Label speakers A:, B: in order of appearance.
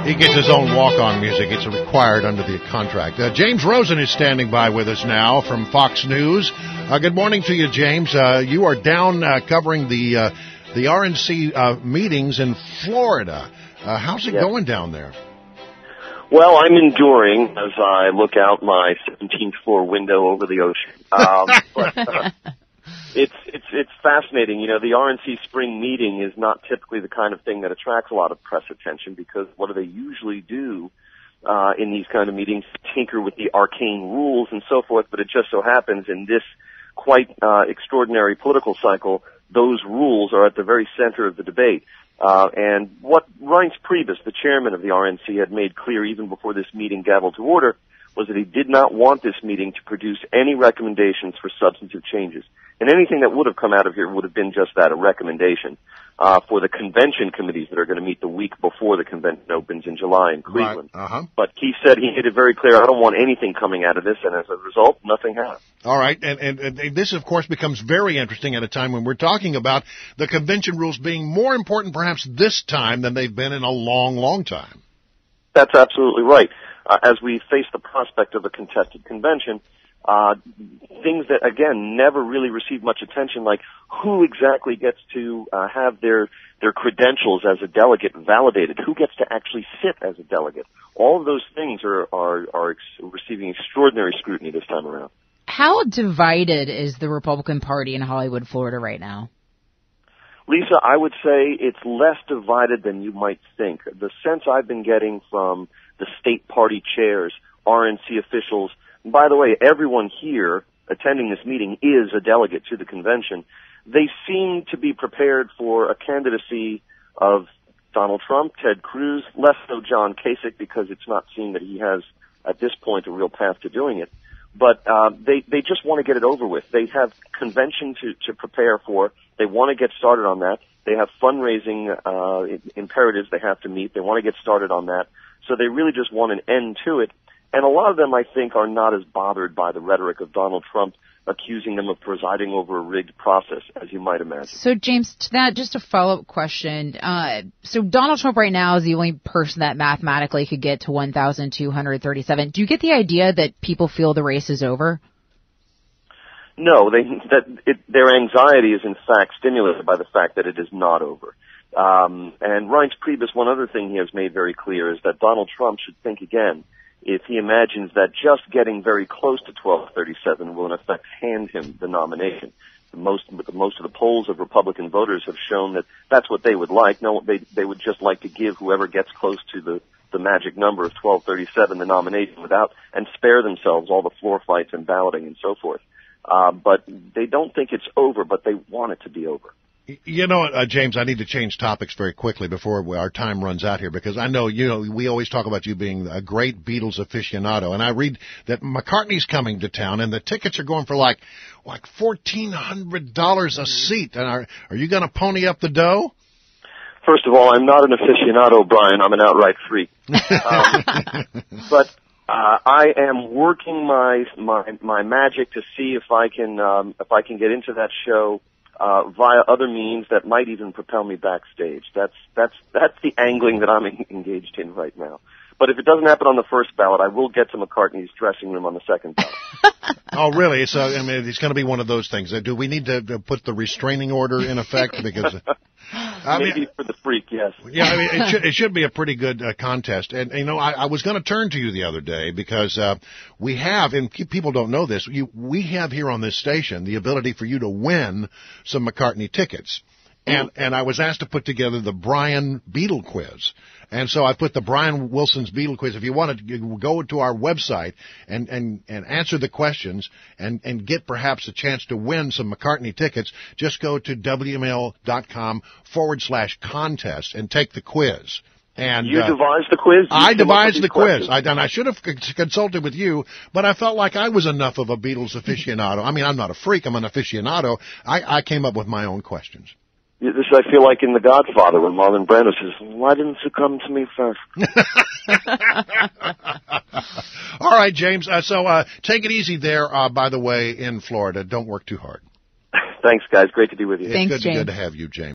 A: He gets his own walk-on music. It's required under the contract. James Rosen is standing by with us now from Fox News. Good morning to you, James. You are down covering the RNC meetings in Florida. How's it going down there?
B: Well, I'm enduring as I look out my 17th floor window over the ocean. But it's fascinating. You know, the RNC spring meeting is not typically the kind of thing that attracts a lot of press attention, because what do they usually do in these kind of meetings? Tinker with the arcane rules and so forth. But it just so happens in this quite extraordinary political cycle, those rules are at the very center of the debate. And what Reince Priebus, the chairman of the RNC, had made clear even before this meeting gavelled to order was that he did not want this meeting to produce any recommendations for substantive changes. And anything that would have come out of here would have been just that, a recommendation for the convention committees that are going to meet the week before the convention opens in July in Cleveland.
A: Right. Uh-huh.
B: But he said, he made it very clear, I don't want anything coming out of this, and as a result, nothing has.
A: All right, and this, of course, becomes very interesting at a time when we're talking about the convention rules being more important perhaps this time than they've been in a long, long time.
B: That's absolutely right. As we face the prospect of a contested convention, things that, again, never really received much attention, like who exactly gets to have their credentials as a delegate validated, who gets to actually sit as a delegate. All of those things are receiving extraordinary scrutiny this time around.
C: How divided is the Republican Party in Hollywood, Florida right now?
B: Lisa, I would say it's less divided than you might think. The sense I've been getting from the state party chairs, RNC officials, and by the way, everyone here attending this meeting is a delegate to the convention. They seem to be prepared for a candidacy of Donald Trump, Ted Cruz, less so John Kasich, because it's not seen that he has, at this point, a real path to doing it. But they just want to get it over with. They have convention to prepare for. They want to get started on that. They have fundraising imperatives they have to meet. They want to get started on that. So they really just want an end to it. And a lot of them, I think, are not as bothered by the rhetoric of Donald Trump accusing them of presiding over a rigged process, as you might imagine.
C: So, James, to that, just a follow-up question. So Donald Trump right now is the only person that mathematically could get to 1,237. Do you get the idea that people feel the race is over?
B: No, their anxiety is, in fact, stimulated by the fact that it is not over. And Reince Priebus, one other thing he has made very clear is that Donald Trump should think again if he imagines that just getting very close to 1237 will in effect hand him the nomination. Most of the polls of Republican voters have shown that that's what they would like. No, they would just like to give whoever gets close to the magic number of 1237 the nomination and spare themselves all the floor fights and balloting and so forth. But they don't think it's over, but they want it to be over.
A: You know, James, I need to change topics very quickly before our time runs out here, because I know, we always talk about you being a great Beatles aficionado, and I read that McCartney's coming to town, and the tickets are going for like $1,400 a seat. And are you going to pony up the dough?
B: First of all, I'm not an aficionado, Brian. I'm an outright freak. But I am working my magic to see if I can get into that show via other means that might even propel me backstage. That's the angling that I'm engaged in right now. But if it doesn't happen on the first ballot, I will get to McCartney's dressing room on the second ballot.
A: Oh, really? So, I mean, it's going to be one of those things. Do we need to put the restraining order in effect? Because
B: maybe for the freak, yes.
A: Yeah, I mean, it should be a pretty good contest. And, I was going to turn to you the other day because we have, and people don't know this, we have here on this station the ability for you to win some McCartney tickets. And I was asked to put together the Brian Beatle quiz. And so I put the Brian Wilson's Beatle quiz. If you want to go to our website and answer the questions and get perhaps a chance to win some McCartney tickets, just go to WMAL.com/contest and take the quiz. And
B: you devised the quiz?
A: I devised the quiz. I should have consulted with you, but I felt like I was enough of a Beatles aficionado. I mean, I'm not a freak. I'm an aficionado. I came up with my own questions.
B: This I feel like in The Godfather when Marlon Brando says, "Why didn't you come to me first?"
A: All right, James. So take it easy there, by the way, in Florida. Don't work too hard.
B: Thanks, guys. Great to be with you.
C: Thanks, James.
A: Good to have you, James.